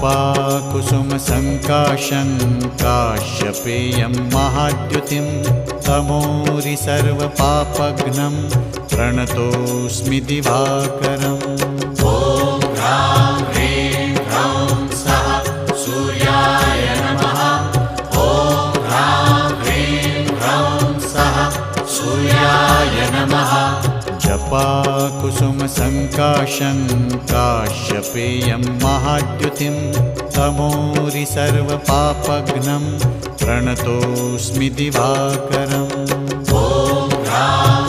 जपाकुसुमसङ्काशं काश्यपेयं महाद्युतिं तमोरि सर्वपापघ्नं प्रणतोऽस्मि दिवाकरम्। ॐ ह्रां ह्रीं ह्रौं सः सूर्याय नमः। ॐ ह्रां ह्रीं ह्रौं सः सूर्याय नमः। जपाकुसुमसङ्काशं काश्यपेयं महाद्युतिं तमोरि सर्वपापघ्नं प्रणतोऽस्मि दिवाकरम्। ॐ ह्रां